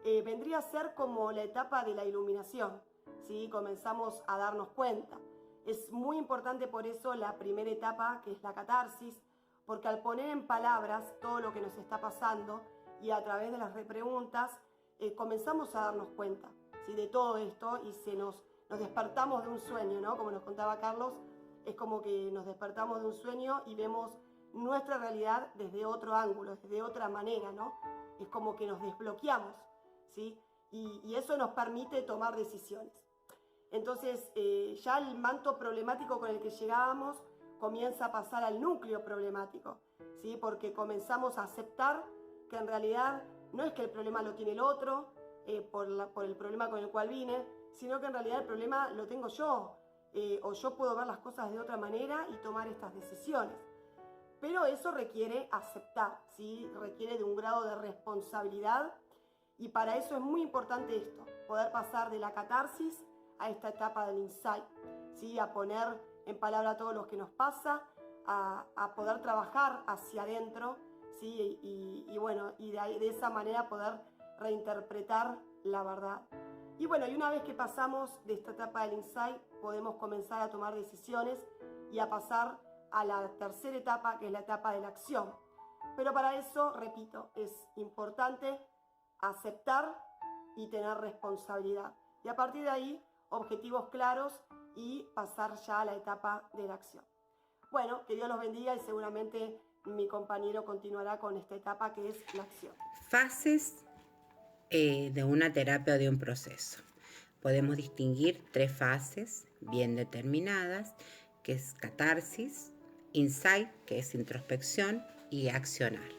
Vendría a ser como la etapa de la iluminación, ¿sí? Comenzamos a darnos cuenta. Es muy importante por eso la primera etapa, que es la catarsis, porque al poner en palabras todo lo que nos está pasando y a través de las repreguntas, comenzamos a darnos cuenta, ¿sí?, de todo esto, y nos despertamos de un sueño, ¿no? Como nos contaba Carlos, es como que nos despertamos de un sueño y vemos nuestra realidad desde otro ángulo, desde otra manera, ¿no? Es como que nos desbloqueamos, ¿sí? Y eso nos permite tomar decisiones. Entonces, ya el manto problemático con el que llegábamos comienza a pasar al núcleo problemático, ¿sí? Porque comenzamos a aceptar que en realidad no es que el problema lo tiene el otro, por el problema con el cual vine, sino que en realidad el problema lo tengo yo, o yo puedo ver las cosas de otra manera y tomar estas decisiones. Pero eso requiere aceptar, ¿sí? Requiere de un grado de responsabilidad, y para eso es muy importante esto, poder pasar de la catarsis a esta etapa del insight, ¿sí? A poner en palabra todo lo que nos pasa, a poder trabajar hacia adentro, ¿sí? Y bueno, y de esa manera poder reinterpretar la verdad. Y bueno, y una vez que pasamos de esta etapa del insight, podemos comenzar a tomar decisiones y a pasar a la tercera etapa, que es la etapa de la acción. Pero para eso, repito, es importante aceptar y tener responsabilidad. Y a partir de ahí, objetivos claros y pasar ya a la etapa de la acción. Bueno, que Dios los bendiga, y seguramente mi compañero continuará con esta etapa que es la acción. Fases de una terapia o de un proceso. Podemos distinguir 3 fases bien determinadas, que es catarsis, insight, que es introspección, y accionar.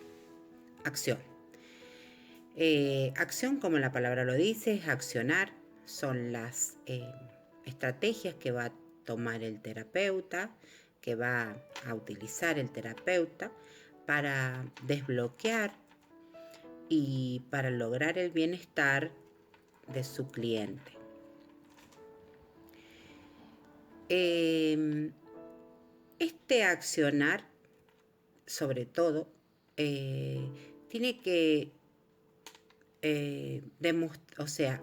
Acción. Acción, como la palabra lo dice, es accionar. Son las estrategias que va a tomar el terapeuta, que va a utilizar el terapeuta para desbloquear y para lograr el bienestar de su cliente. Este accionar, sobre todo, tiene que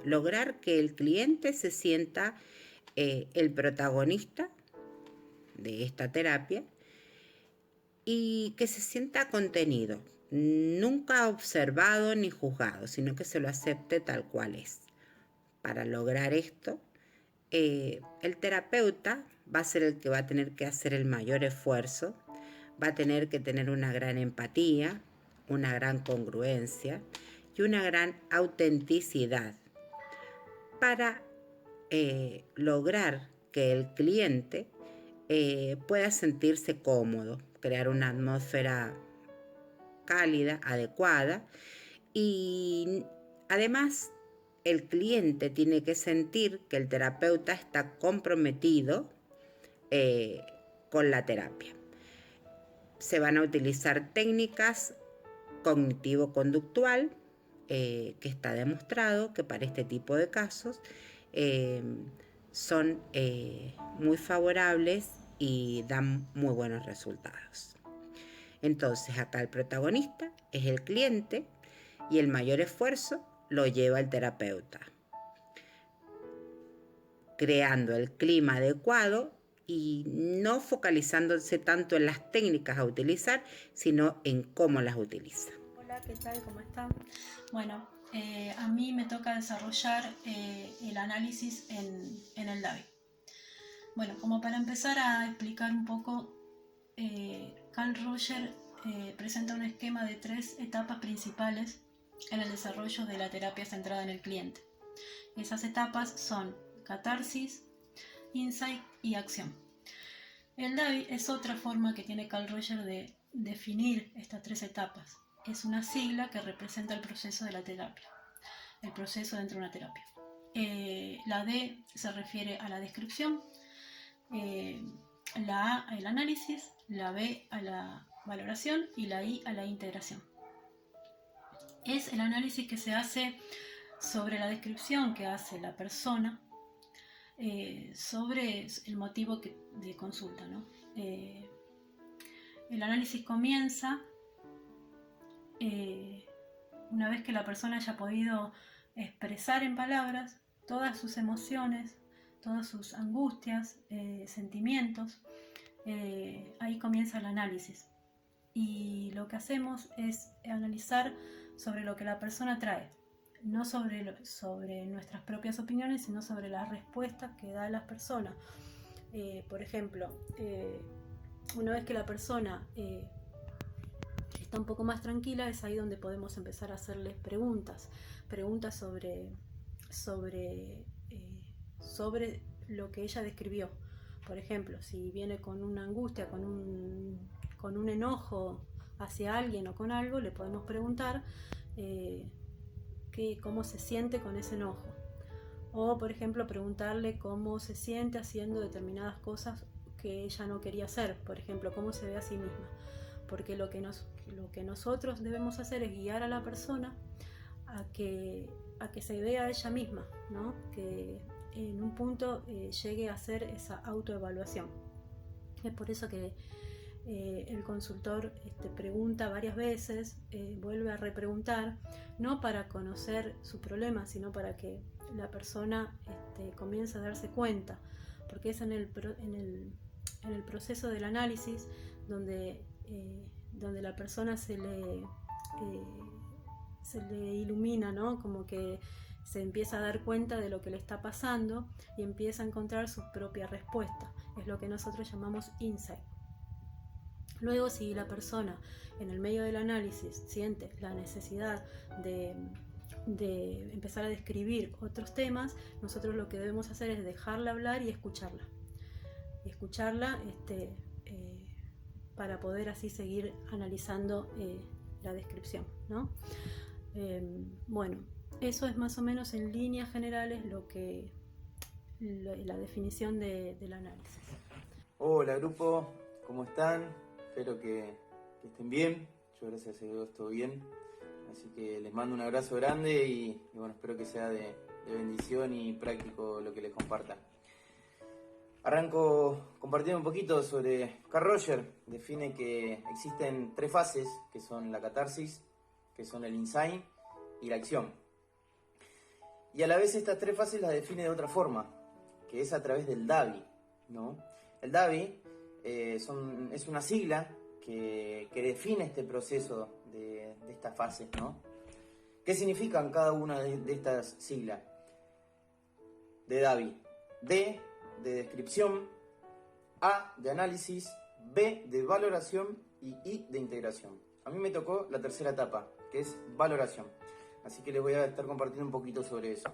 lograr que el cliente se sienta el protagonista de esta terapia y que se sienta contenido, nunca observado ni juzgado, sino que se lo acepte tal cual es. Para lograr esto, el terapeuta va a ser el que va a tener que hacer el mayor esfuerzo, va a tener que tener una gran empatía, una gran congruencia y una gran autenticidad para lograr que el cliente pueda sentirse cómodo, crear una atmósfera cálida, adecuada, y además el cliente tiene que sentir que el terapeuta está comprometido con la terapia. Se van a utilizar técnicas cognitivo-conductual, que está demostrado que para este tipo de casos son muy favorables y dan muy buenos resultados. Entonces acá el protagonista es el cliente y el mayor esfuerzo lo lleva el terapeuta, creando el clima adecuado y no focalizándose tanto en las técnicas a utilizar, sino en cómo las utiliza. Hola, ¿qué tal? ¿Cómo están? Bueno, a mí me toca desarrollar el análisis en el DAVI. Bueno, como para empezar a explicar un poco, Carl Rogers presenta un esquema de 3 etapas principales en el desarrollo de la terapia centrada en el cliente. Esas etapas son catarsis, insight y acción. El DAVI es otra forma que tiene Carl Rogers de definir estas 3 etapas. es una sigla que representa el proceso de la terapia, el proceso dentro de una terapia. La D se refiere a la descripción, la A al análisis, la B a la valoración y la I a la integración. Es el análisis que se hace sobre la descripción que hace la persona sobre el motivo de consulta, ¿no? El análisis comienza una vez que la persona haya podido expresar en palabras todas sus emociones, todas sus angustias, sentimientos. Ahí comienza el análisis. Y lo que hacemos es analizar sobre lo que la persona trae, no sobre nuestras propias opiniones, sino sobre las respuestas que da la persona. Por ejemplo, una vez que la persona está un poco más tranquila, es ahí donde podemos empezar a hacerles preguntas sobre lo que ella describió. Por ejemplo, si viene con una angustia, con un enojo hacia alguien o con algo, le podemos preguntar cómo se siente con ese enojo. O, por ejemplo, preguntarle cómo se siente haciendo determinadas cosas que ella no quería hacer. Por ejemplo, cómo se ve a sí misma. Porque lo que nosotros debemos hacer es guiar a la persona a que se vea a ella misma, ¿no? Que en un punto llegue a hacer esa autoevaluación. Es por eso que el consultor pregunta varias veces, vuelve a repreguntar, no para conocer su problema, sino para que la persona comience a darse cuenta, porque es en el proceso del análisis donde la persona se le ilumina, ¿no? Como que se empieza a dar cuenta de lo que le está pasando y empieza a encontrar sus propias respuestas. Es lo que nosotros llamamos insight. Luego, si la persona en el medio del análisis siente la necesidad de empezar a describir otros temas, nosotros lo que debemos hacer es dejarla hablar y escucharla. Para poder así seguir analizando la descripción, ¿no? Bueno, eso es más o menos en líneas generales la definición del análisis. Hola grupo, ¿cómo están? Espero que estén bien. Yo gracias a Dios estoy bien. Así que les mando un abrazo grande y bueno, espero que sea de bendición y práctico lo que les comparta. Arranco compartiendo un poquito sobre Carl Rogers. Define que existen 3 fases, que son la catarsis, que son el insight y la acción. Y a la vez estas 3 fases las define de otra forma, que es a través del DAVI, ¿no? El DAVI es una sigla que define este proceso de estas fases, ¿no? ¿Qué significan cada una de estas siglas de DAVI? D de descripción, A de análisis, B de valoración y I de integración. A mí me tocó la tercera etapa, que es valoración. Así que les voy a estar compartiendo un poquito sobre eso.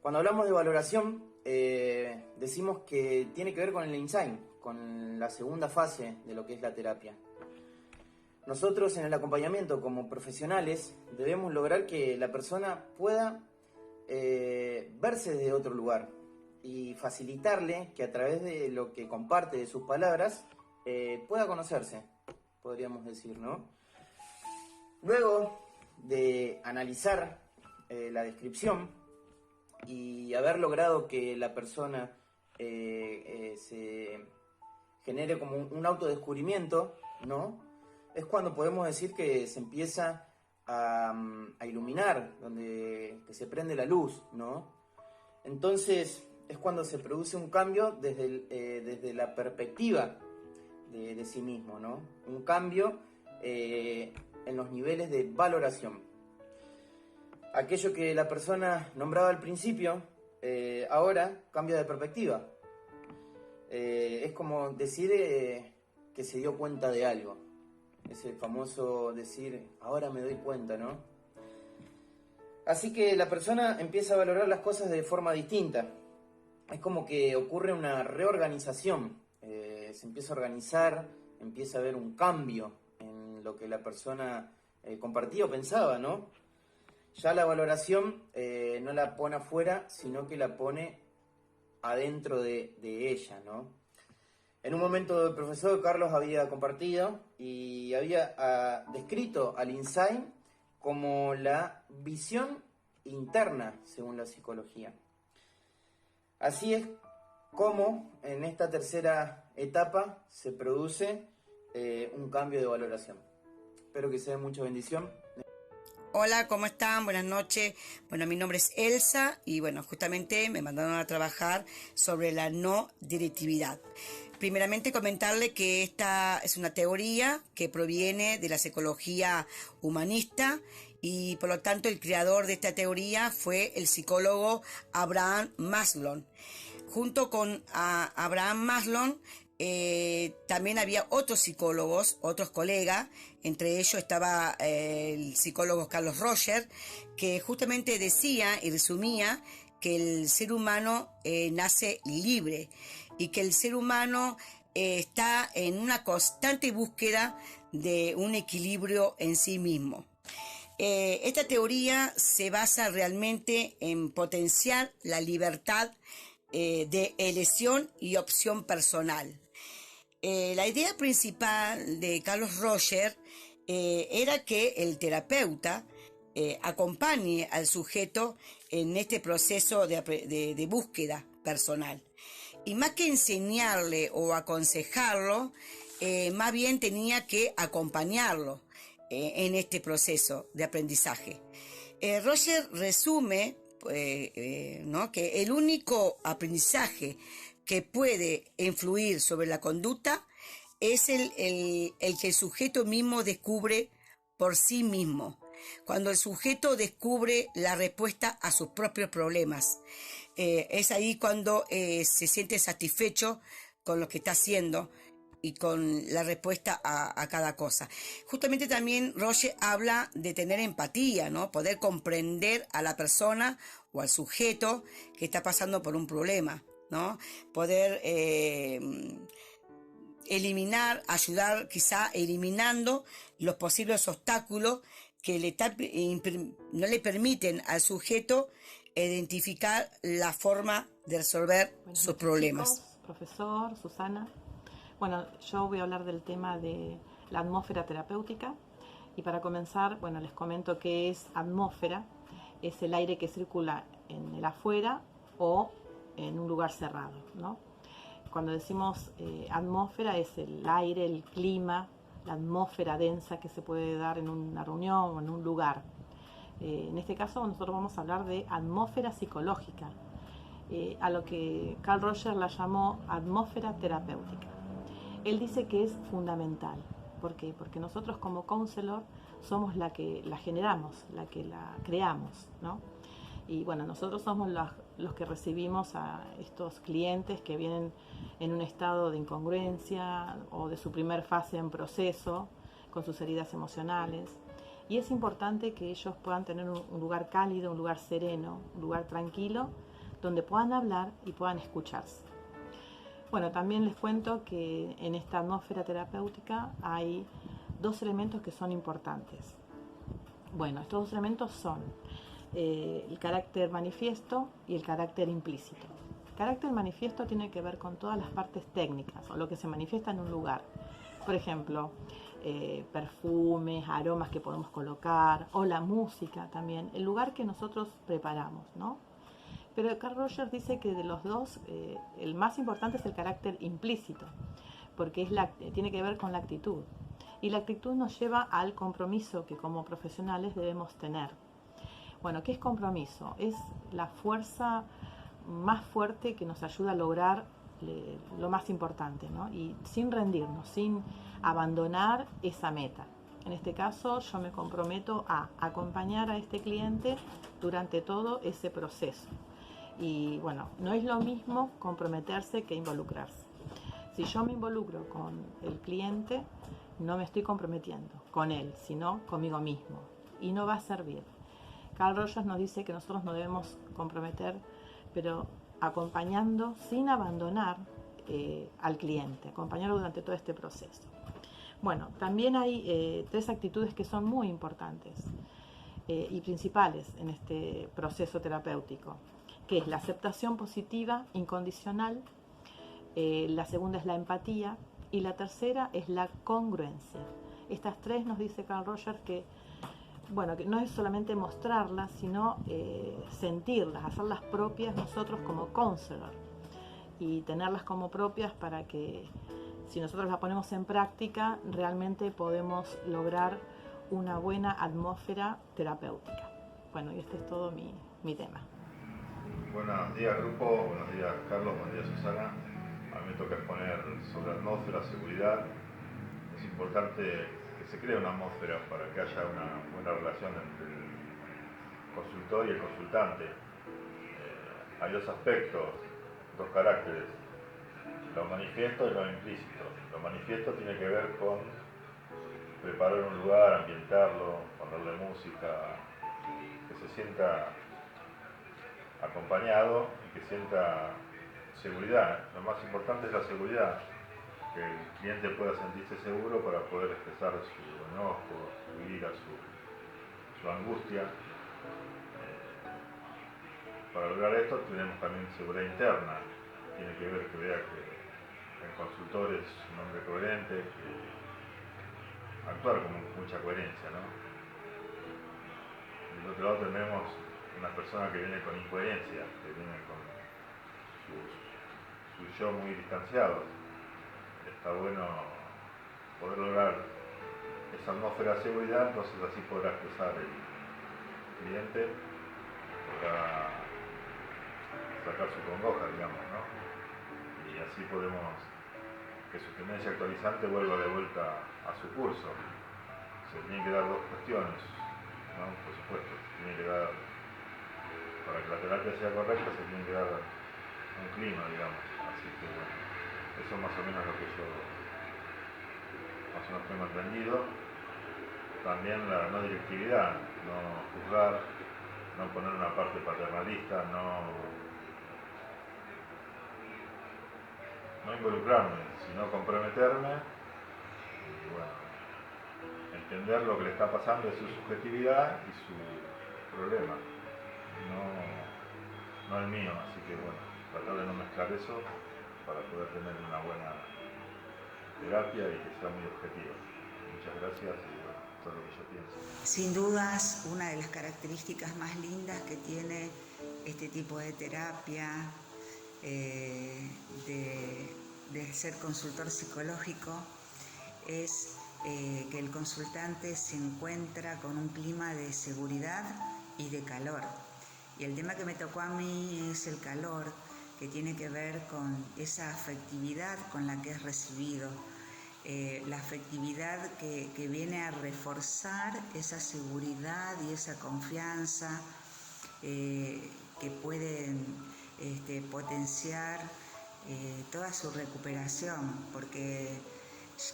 Cuando hablamos de valoración, decimos que tiene que ver con el insight, con la segunda fase de lo que es la terapia. Nosotros en el acompañamiento como profesionales debemos lograr que la persona pueda verse desde otro lugar y facilitarle que a través de lo que comparte de sus palabras pueda conocerse, podríamos decir, ¿no? Luego de analizar la descripción y haber logrado que la persona se genere como un autodescubrimiento, ¿no? Es cuando podemos decir que se empieza a iluminar, que se prende la luz, ¿no? Entonces es cuando se produce un cambio desde la perspectiva de sí mismo, ¿no? Un cambio en los niveles de valoración. Aquello que la persona nombraba al principio, ahora cambia de perspectiva. Es como decir que se dio cuenta de algo. Ese famoso decir, ahora me doy cuenta, ¿no? Así que la persona empieza a valorar las cosas de forma distinta. Es como que ocurre una reorganización. Se empieza a organizar, empieza a haber un cambio en lo que la persona compartía o pensaba, ¿no? Ya la valoración no la pone afuera, sino que la pone adentro de ella, ¿no? En un momento el profesor Carlos había compartido y había descrito al insight como la visión interna, según la psicología. Así es como en esta tercera etapa se produce un cambio de valoración. Espero que sea de mucha bendición. Hola, ¿cómo están? Buenas noches. Bueno, mi nombre es Elsa y bueno, justamente me mandaron a trabajar sobre la no directividad. Primeramente comentarle que esta es una teoría que proviene de la psicología humanista y por lo tanto el creador de esta teoría fue el psicólogo Abraham Maslow. Junto con Abraham Maslow también había otros psicólogos, otros colegas, entre ellos estaba el psicólogo Carl Rogers, que justamente decía y resumía que el ser humano nace libre y que el ser humano está en una constante búsqueda de un equilibrio en sí mismo. Esta teoría se basa realmente en potenciar la libertad de elección y opción personal. La idea principal de Carlos Rogers era que el terapeuta acompañe al sujeto en este proceso de búsqueda personal. Y más que enseñarle o aconsejarlo, más bien tenía que acompañarlo en este proceso de aprendizaje. Rogers resume ¿no? que el único aprendizaje que puede influir sobre la conducta es el que el sujeto mismo descubre por sí mismo. Cuando el sujeto descubre la respuesta a sus propios problemas, es ahí cuando se siente satisfecho con lo que está haciendo y con la respuesta a cada cosa. Justamente también Rogers habla de tener empatía, ¿no? Poder comprender a la persona o al sujeto que está pasando por un problema, ¿no? Poder eliminar, ayudar quizá eliminando los posibles obstáculos que no le permiten al sujeto identificar la forma de resolver sus problemas. Chicos, profesor, Susana. Bueno, yo voy a hablar del tema de la atmósfera terapéutica y para comenzar, bueno, les comento qué es atmósfera. Es el aire que circula en el afuera o en un lugar cerrado, ¿no? Cuando decimos atmósfera es el aire, el clima, la atmósfera densa que se puede dar en una reunión o en un lugar. En este caso nosotros vamos a hablar de atmósfera psicológica, a lo que Carl Rogers la llamó atmósfera terapéutica. Él dice que es fundamental. ¿Por qué? Porque nosotros como counselor somos la que la generamos, la que la creamos, ¿no? Y bueno, nosotros somos los que recibimos a estos clientes que vienen en un estado de incongruencia o de su primer fase en proceso, con sus heridas emocionales. Y es importante que ellos puedan tener un lugar cálido, un lugar sereno, un lugar tranquilo, donde puedan hablar y puedan escucharse. Bueno, también les cuento que en esta atmósfera terapéutica hay dos elementos que son importantes. Bueno, estos dos elementos son el carácter manifiesto y el carácter implícito. El carácter manifiesto tiene que ver con todas las partes técnicas o lo que se manifiesta en un lugar. Por ejemplo, perfumes, aromas que podemos colocar o la música también, el lugar que nosotros preparamos, ¿no? Pero Carl Rogers dice que de los dos, el más importante es el carácter implícito, porque tiene que ver con la actitud. Y la actitud nos lleva al compromiso que como profesionales debemos tener. Bueno, ¿qué es compromiso? Es la fuerza más fuerte que nos ayuda a lograr lo más importante, ¿no? Y sin rendirnos, sin abandonar esa meta. En este caso, yo me comprometo a acompañar a este cliente durante todo ese proceso. Y bueno, no es lo mismo comprometerse que involucrarse. Si yo me involucro con el cliente, no me estoy comprometiendo con él, sino conmigo mismo. Y no va a servir. Carl Rogers nos dice que nosotros nos debemos comprometer, pero acompañando sin abandonar al cliente, acompañarlo durante todo este proceso. Bueno, también hay 3 actitudes que son muy importantes y principales en este proceso terapéutico, que es la aceptación positiva incondicional, la segunda es la empatía y la tercera es la congruencia. Estas 3 nos dice Carl Rogers que no es solamente mostrarlas, sino sentirlas, hacerlas propias nosotros como counselor y tenerlas como propias para que si nosotros las ponemos en práctica realmente podemos lograr una buena atmósfera terapéutica. Bueno, y este es todo mi tema. Buenos días grupo, buenos días Carlos, buenos días Susana. A mí me toca exponer sobre atmósfera, seguridad. Es importante que se cree una atmósfera para que haya una buena relación entre el consultor y el consultante. Hay 2 aspectos, 2 caracteres, lo manifiesto y lo implícito. Lo manifiesto tiene que ver con preparar un lugar, ambientarlo, ponerle música, que se sienta acompañado y que sienta seguridad. Lo más importante es la seguridad, que el cliente pueda sentirse seguro para poder expresar su enojo, su ira, su angustia. Para lograr esto tenemos también seguridad interna, tiene que ver que vea que el consultor es un hombre coherente, que actuar con mucha coherencia, ¿no? Del otro lado tenemos una persona que viene con incoherencia, que viene con su yo muy distanciado. Está bueno poder lograr esa atmósfera de seguridad, entonces así podrá expresar el cliente, podrá sacar su congoja, digamos, ¿no? Y así podemos que su tendencia actualizante vuelva de vuelta a su curso. Se tienen que dar 2 cuestiones, ¿no? Por supuesto, tiene que dar, para que la terapia sea correcta, se tiene que dar un clima, digamos. Así que bueno, eso es más o menos lo que yo más o menos tengo entendido. También la no directividad, no juzgar, no poner una parte paternalista, no involucrarme, sino comprometerme y bueno, entender lo que le está pasando de su subjetividad y su problema, no el mío, así que bueno, tratar de no mezclar eso para poder tener una buena terapia y que sea muy objetiva. Muchas gracias y bueno, todo lo que yo pienso. Sin dudas, una de las características más lindas que tiene este tipo de terapia de ser consultor psicológico es que el consultante se encuentra con un clima de seguridad y de calor. Y el tema que me tocó a mí es el calor, que tiene que ver con esa afectividad con la que es recibido, la afectividad que viene a reforzar esa seguridad y esa confianza que pueden potenciar toda su recuperación, porque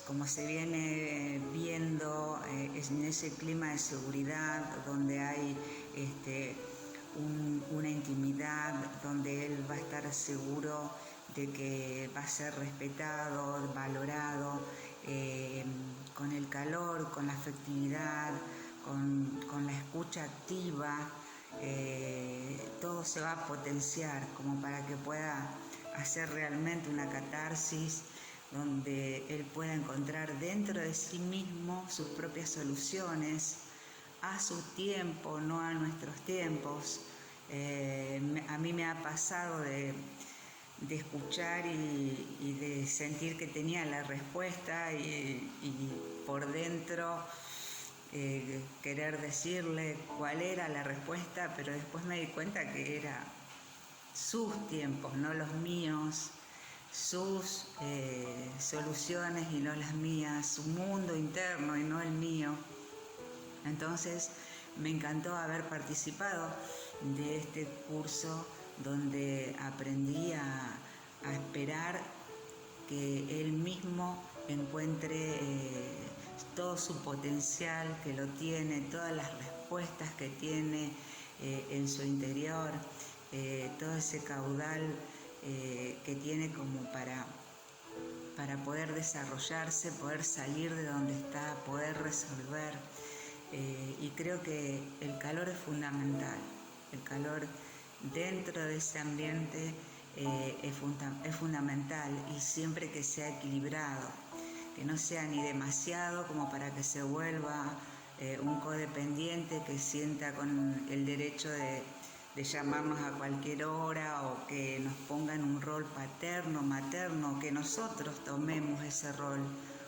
como se viene viendo en ese clima de seguridad donde hay una intimidad, donde él va a estar seguro de que va a ser respetado, valorado, con el calor, con la afectividad, con la escucha activa, todo se va a potenciar como para que pueda hacer realmente una catarsis donde él pueda encontrar dentro de sí mismo sus propias soluciones a su tiempo, no a nuestros tiempos. A mí me ha pasado de escuchar y de sentir que tenía la respuesta y por dentro querer decirle cuál era la respuesta, pero después me di cuenta que era sus tiempos, no los míos, sus soluciones y no las mías, su mundo interno y no el mío. Entonces me encantó haber participado de este curso donde aprendí a esperar que él mismo encuentre todo su potencial, que lo tiene, todas las respuestas que tiene en su interior, todo ese caudal que tiene como para para poder desarrollarse, poder salir de donde está, poder resolver. Y creo que el calor es fundamental. El calor dentro de ese ambiente es fundamental, y siempre que sea equilibrado, que no sea ni demasiado como para que se vuelva un codependiente que sienta con el derecho de llamarnos a cualquier hora, o que nos pongan un rol paterno, materno, que nosotros tomemos ese rol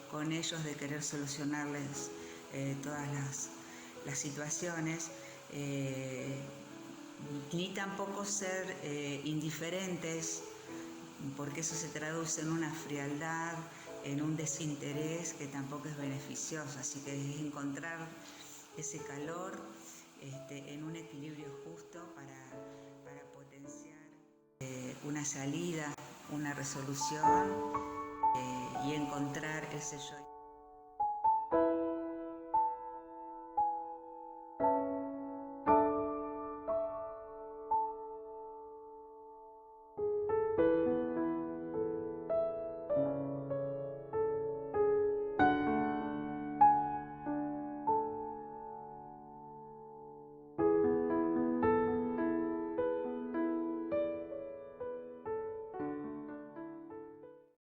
con ellos de querer solucionarles todas las situaciones, ni tampoco ser indiferentes, porque eso se traduce en una frialdad, en un desinterés que tampoco es beneficioso. Así que es encontrar ese calor en un equilibrio justo para potenciar una salida, una resolución, y encontrar ese yo.